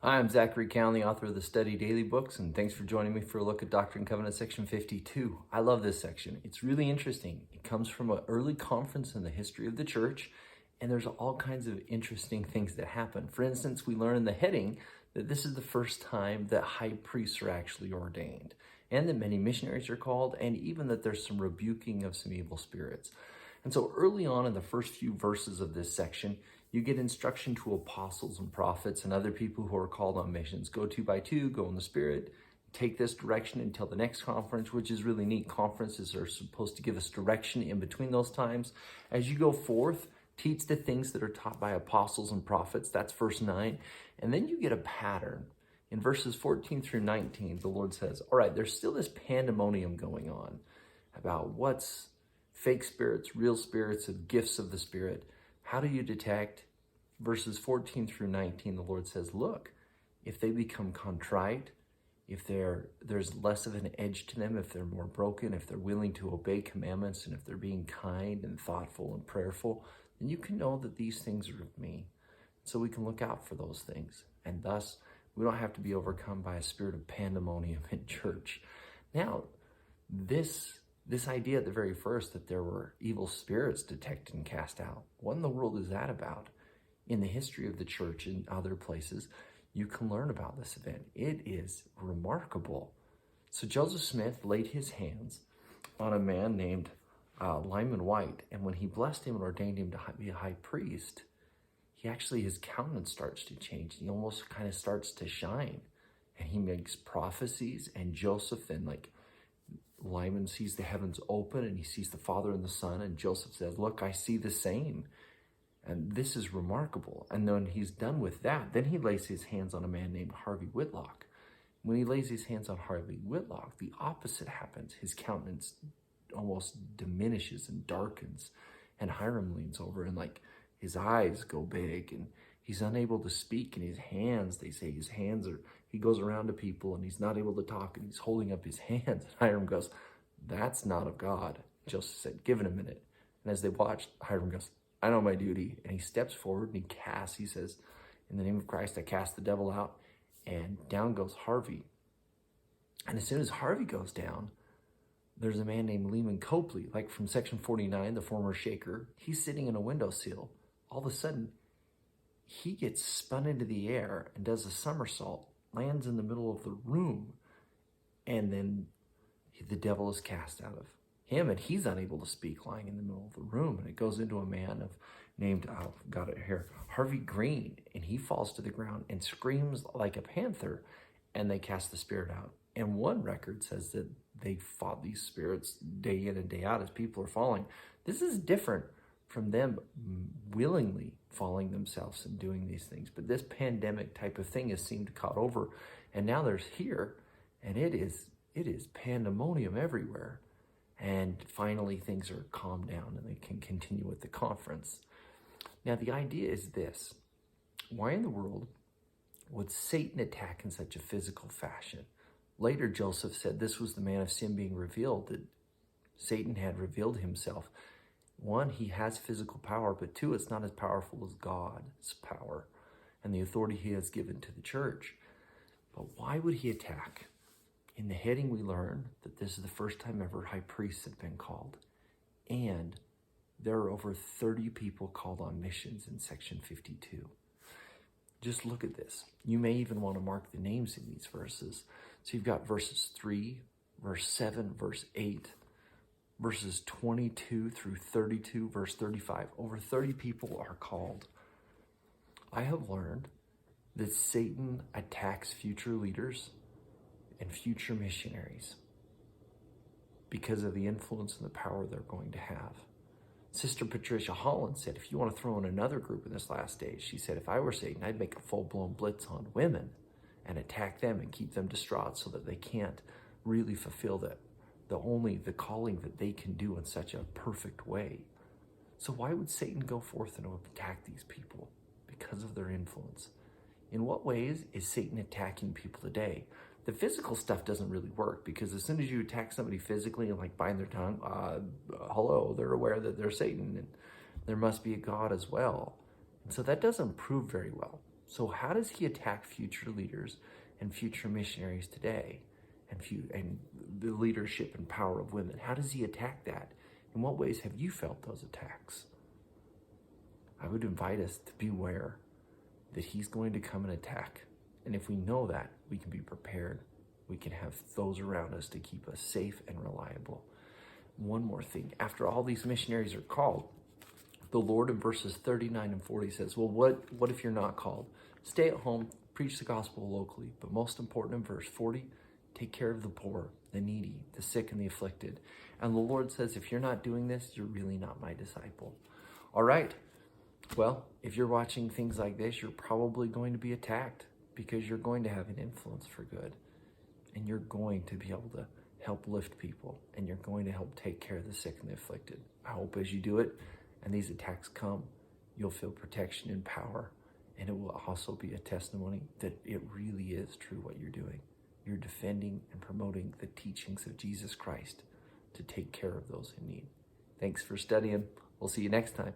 Hi, I'm Zachary Cowan, the author of the Study Daily books, and thanks for joining me for a look at Doctrine and Covenants section 52. I love this section. It's really interesting. It comes from an early conference in the history of the church, and there's all kinds of interesting things that happen. For instance, we learn in the heading that this is the first time that high priests are actually ordained, and that many missionaries are called, and even that there's some rebuking of some evil spirits. And so early on in the first few verses of this section, you get instruction to apostles and prophets and other people who are called on missions. Go two by two, go in the Spirit, take this direction until the next conference, which is really neat. Conferences are supposed to give us direction in between those times. As you go forth, teach the things that are taught by apostles and prophets. That's verse 9. And then you get a pattern. In verses 14 through 19, the Lord says, all right, there's still this pandemonium going on about what's fake spirits, real spirits, of gifts of the Spirit. How do you detect? Verses 14 through 19, the Lord says, look, if they become contrite, if there's less of an edge to them, if they're more broken, if they're willing to obey commandments, and if they're being kind and thoughtful and prayerful, then you can know that these things are of me. So we can look out for those things. And thus, we don't have to be overcome by a spirit of pandemonium in church. Now, this idea at the very first that there were evil spirits detected and cast out, what in the world is that about? In the history of the church and other places, you can learn about this event. It is remarkable. So Joseph Smith laid his hands on a man named Lyman White, and when he blessed him and ordained him to be a high priest, his countenance starts to change. He almost kind of starts to shine, and he makes prophecies, and Joseph then Lyman sees the heavens open and he sees the Father and the Son, and Joseph says, look, I see the same. And this is remarkable. And then he's done with that. Then he lays his hands on a man named Harvey Whitlock. When he lays his hands on Harvey Whitlock, the opposite happens. His countenance almost diminishes and darkens. And Hiram leans over and his eyes go big and he's unable to speak. And his hands, they say his hands are, he goes around to people and he's not able to talk and he's holding up his hands. And Hiram goes, that's not of God. Joseph said, give it a minute. And as they watched, Hiram goes, I know my duty. And he steps forward and he says, in the name of Christ, I cast the devil out. And down goes Harvey. And as soon as Harvey goes down, there's a man named Lehman Copley, from section 49, the former Shaker. He's sitting in a windowsill. All of a sudden, he gets spun into the air and does a somersault, lands in the middle of the room. And then the devil is cast out of him, and he's unable to speak, lying in the middle of the room. And it goes into a man named Harvey Green, and he falls to the ground and screams like a panther, and they cast the spirit out. And one record says that they fought these spirits day in and day out as people are falling. This is different from them willingly falling themselves and doing these things. But this pandemic type of thing has seemed to caught over, and now there's here, and it is pandemonium everywhere. And finally, things are calmed down and they can continue with the conference. Now, the idea is this. Why in the world would Satan attack in such a physical fashion? Later, Joseph said this was the man of sin being revealed, that Satan had revealed himself. One, he has physical power, but two, it's not as powerful as God's power and the authority he has given to the church. But why would he attack? In the heading, we learn that this is the first time ever high priests have been called. And there are over 30 people called on missions in section 52. Just look at this. You may even want to mark the names in these verses. So you've got verses 3, verse 7, verse 8, verses 22 through 32, verse 35. Over 30 people are called. I have learned that Satan attacks future leaders and future missionaries because of the influence and the power they're going to have. Sister Patricia Holland said, if you want to throw in another group in this last days, she said, if I were Satan, I'd make a full-blown blitz on women and attack them and keep them distraught so that they can't really fulfill the calling that they can do in such a perfect way. So why would Satan go forth and attack these people? Because of their influence. In what ways is Satan attacking people today? The physical stuff doesn't really work, because as soon as you attack somebody physically and bind their tongue, hello, they're aware that they're Satan and there must be a God as well. And so that doesn't prove very well. So how does he attack future leaders and future missionaries today, and the leadership and power of women? How does he attack that? In what ways have you felt those attacks? I would invite us to beware that he's going to come and attack. And if we know that, we can be prepared. We can have those around us to keep us safe and reliable. One more thing. After all these missionaries are called, the Lord in verses 39 and 40 says, well, what if you're not called? Stay at home, preach the gospel locally. But most important in verse 40, take care of the poor, the needy, the sick, and the afflicted. And the Lord says, if you're not doing this, you're really not my disciple. All right. Well, if you're watching things like this, you're probably going to be attacked because you're going to have an influence for good. And you're going to be able to help lift people. And you're going to help take care of the sick and the afflicted. I hope as you do it and these attacks come, you'll feel protection and power. And it will also be a testimony that it really is true what you're doing. You're defending and promoting the teachings of Jesus Christ to take care of those in need. Thanks for studying. We'll see you next time.